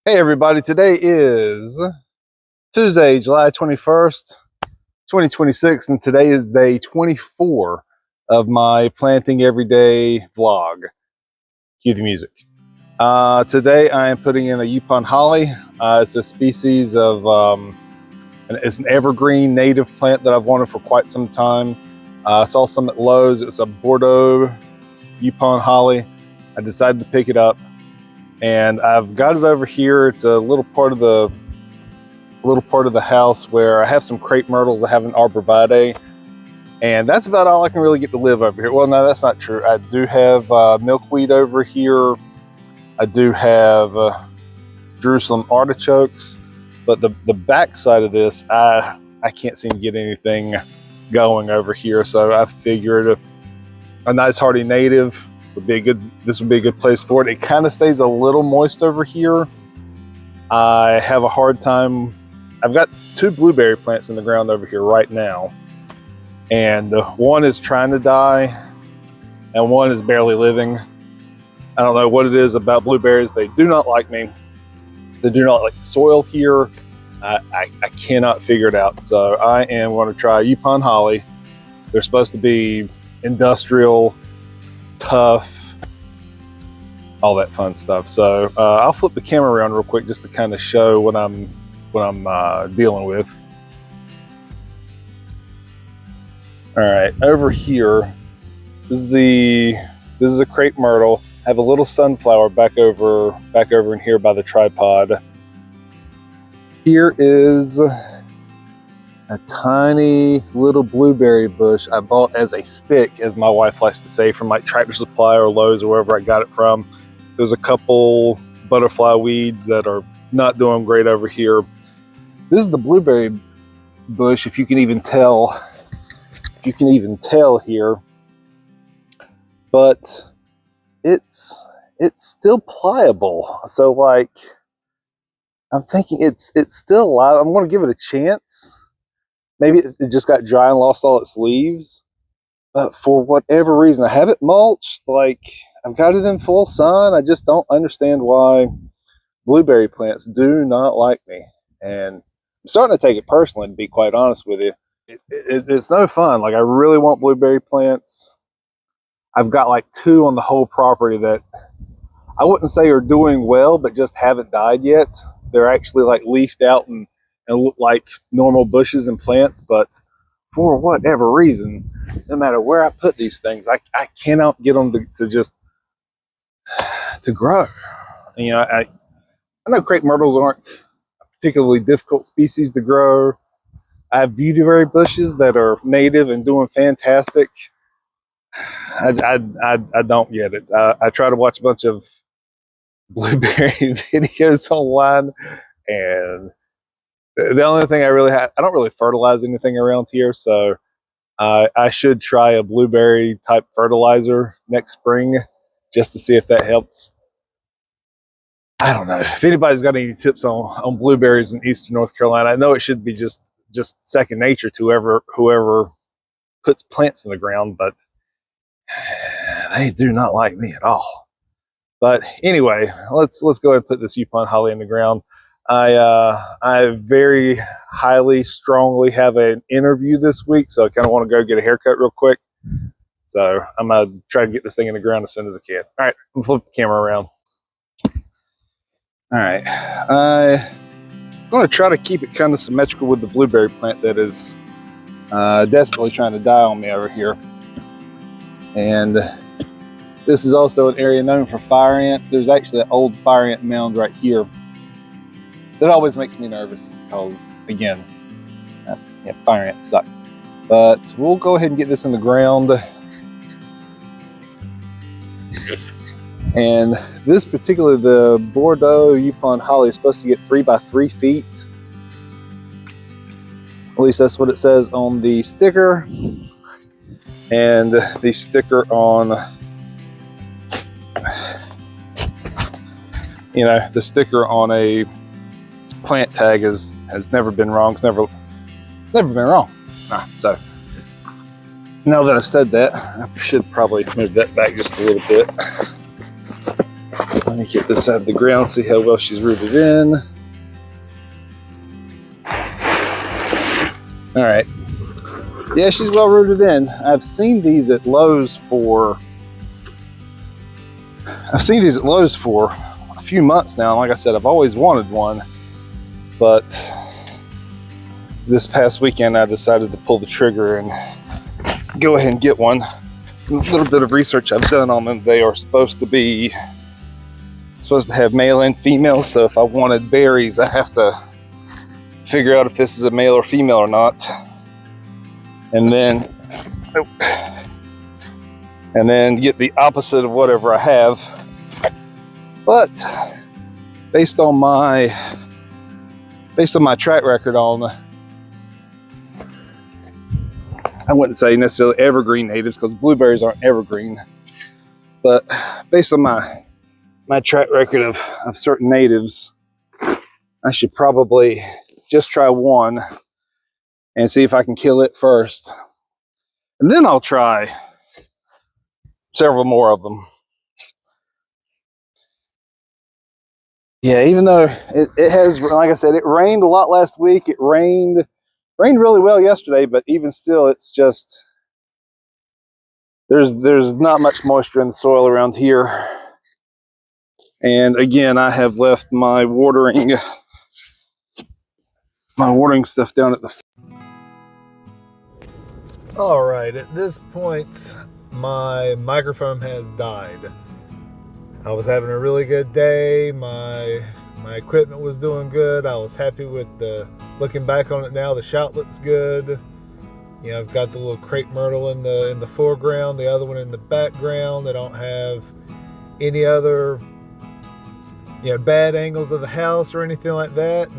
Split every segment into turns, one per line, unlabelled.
Hey everybody, today is Tuesday, July 21st, 2026, and today is day 24 of my planting everyday vlog. Cue the music. Today I am putting in a Youpon Holly. It's a species of, it's an evergreen native plant that I've wanted for quite some time. I saw some at Lowe's. It's a Bordeaux Youpon Holly. I decided to pick it up. And I've got it over here. It's a little part of the house where I have some crepe myrtles. I have an arborvitae, and that's about all I can really get to live over here. Well, no, that's not true. I do have milkweed over here. I do have Jerusalem artichokes, but the back side of this, I can't seem to get anything going over here. So I figured a nice hardy native would be this would be a good place for it. It kind of stays a little moist over here. I have a hard time. I've got two blueberry plants in the ground over here right now, and one is trying to die and one is barely living. I don't know what it is about blueberries. They do not like me. They do not like the soil here. I cannot figure it out. So I am going to try Youpon Holly. They're supposed to be industrial, tough, all that fun stuff. So I'll flip the camera around real quick just to kind of show what I'm dealing with. All right, over here, this is a crepe myrtle. I have a little sunflower back over in here by the tripod. Here is a tiny little blueberry bush I bought as a stick, as my wife likes to say, from like Tractor Supply or Lowe's or wherever I got it from. There's a couple butterfly weeds that are not doing great over here. This is the blueberry bush, if you can even tell. You can even tell here, but it's still pliable. So like, I'm thinking it's still alive. I'm going to give it a chance. Maybe it just got dry and lost all its leaves. But for whatever reason, I have it mulched. Like, I've got it in full sun. I just don't understand why blueberry plants do not like me. And I'm starting to take it personally, to be quite honest with you. It's no fun. Like, I really want blueberry plants. I've got like two on the whole property that I wouldn't say are doing well, but just haven't died yet. They're actually like leafed out and look like normal bushes and plants, but for whatever reason, no matter where I put these things, I cannot get them to grow. You know, I know crepe myrtles aren't a particularly difficult species to grow. I have beautyberry bushes that are native and doing fantastic. I don't get it. I try to watch a bunch of blueberry videos online, and the only thing I don't really fertilize anything around here, so I should try a blueberry type fertilizer next spring just to see if that helps. I don't know. If anybody's got any tips on blueberries in eastern North Carolina, I know it should be just second nature to whoever puts plants in the ground, but they do not like me at all. But anyway, let's go ahead and put this Youpon Holly in the ground. I very strongly have an interview this week, so I kind of want to go get a haircut real quick. So I'm gonna try to get this thing in the ground as soon as I can. All right, I'm gonna flip the camera around. All right, I'm gonna try to keep it kind of symmetrical with the blueberry plant that is desperately trying to die on me over here. And this is also an area known for fire ants. There's actually an old fire ant mound right here. That always makes me nervous because, again, yeah, fire ants suck. But we'll go ahead and get this in the ground. And this particular, the Bordeaux Youpon Holly, is supposed to get 3 by 3 feet. At least that's what it says on the sticker. And the sticker on, you know, the sticker on a plant tag has never been wrong. It's never been wrong. So now that I've said that, I should probably move that back just a little bit. Let me get this out of the ground, see how well she's rooted in. All right. Yeah, she's well rooted in. I've seen these at Lowe's for a few months now. Like I said, I've always wanted one, but this past weekend I decided to pull the trigger and go ahead and get one. A little bit of research I've done on them. They are supposed to have male and female, so if I wanted berries, I have to figure out if this is a male or female or not, and then get the opposite of whatever I have. But based on my track record on, I wouldn't say necessarily evergreen natives, because blueberries aren't evergreen, but based on my track record of certain natives, I should probably just try one and see if I can kill it first, and then I'll try several more of them. Yeah, even though it has, like I said, it rained a lot last week. It rained really well yesterday, but even still, it's just, there's not much moisture in the soil around here. And again, I have left my watering stuff down at the... All right, at this point, my microphone has died. I was having a really good day. My equipment was doing good. I was happy with looking back on it now, the shot looks good. You know, I've got the little crepe myrtle in the foreground, the other one in the background. I don't have any other, you know, bad angles of the house or anything like that.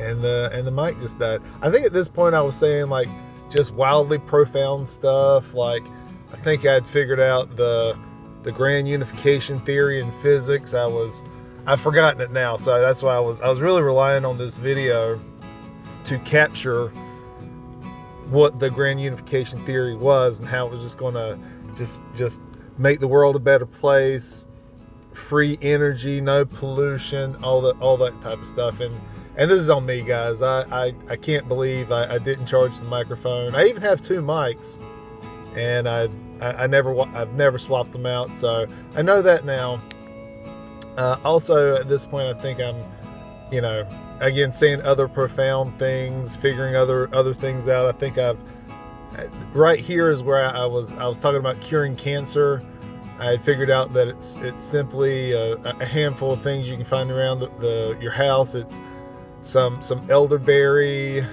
And the mic just died. I think at this point I was saying like just wildly profound stuff. Like, I think I'd figured out the grand unification theory in physics. I've forgotten it now, so that's why I was really relying on this video to capture what the grand unification theory was and how it was just gonna just make the world a better place, free energy, no pollution, all that type of stuff. And this is on me, guys. I can't believe I didn't charge the microphone. I even have two mics, and I've never swapped them out, so I know that now. Also, at this point, I think I'm, you know, again, seeing other profound things, figuring other things out. I think right here is where I was talking about curing cancer. I had figured out that it's simply a handful of things you can find around your house. It's some elderberry,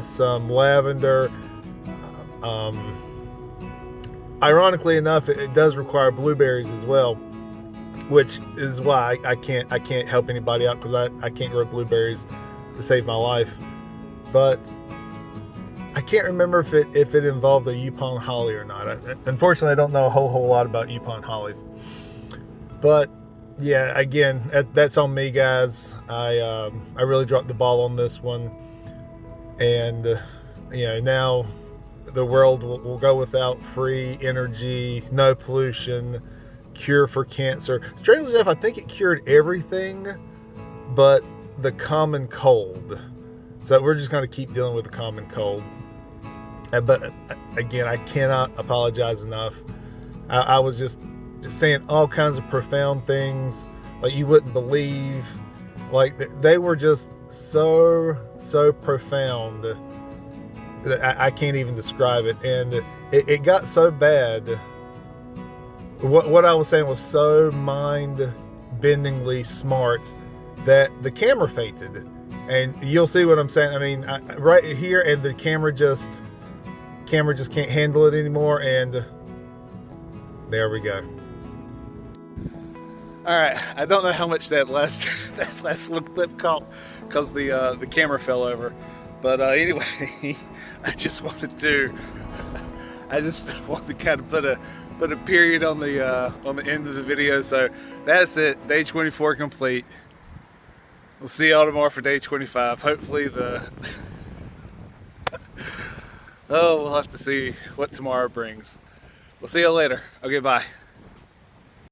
some lavender. Ironically enough, it does require blueberries as well, which is why I can't help anybody out, because I can't grow blueberries to save my life. But I can't remember if it involved a Youpon Holly or not. Unfortunately, I don't know a whole lot about Youpon Hollies. But yeah, again, that's on me, guys. I really dropped the ball on this one, and you know, now the world will go without free energy, no pollution, cure for cancer. Strangely enough, I think it cured everything but the common cold. So we're just going to keep dealing with the common cold. But again, I cannot apologize enough. I was just saying all kinds of profound things like you wouldn't believe. Like, they were just so profound that I can't even describe it. And it got so bad. What I was saying was so mind-bendingly smart that the camera fainted. And you'll see what I'm saying. I mean, right here, and the camera just can't handle it anymore. And there we go. All right, I don't know how much that last little clip caught because the camera fell over. But anyway, I just wanted to kind of put a period on the end of the video. So that's it. Day 24 complete. We'll see y'all tomorrow for day 25. Hopefully we'll have to see what tomorrow brings.
We'll see you later. Okay, bye.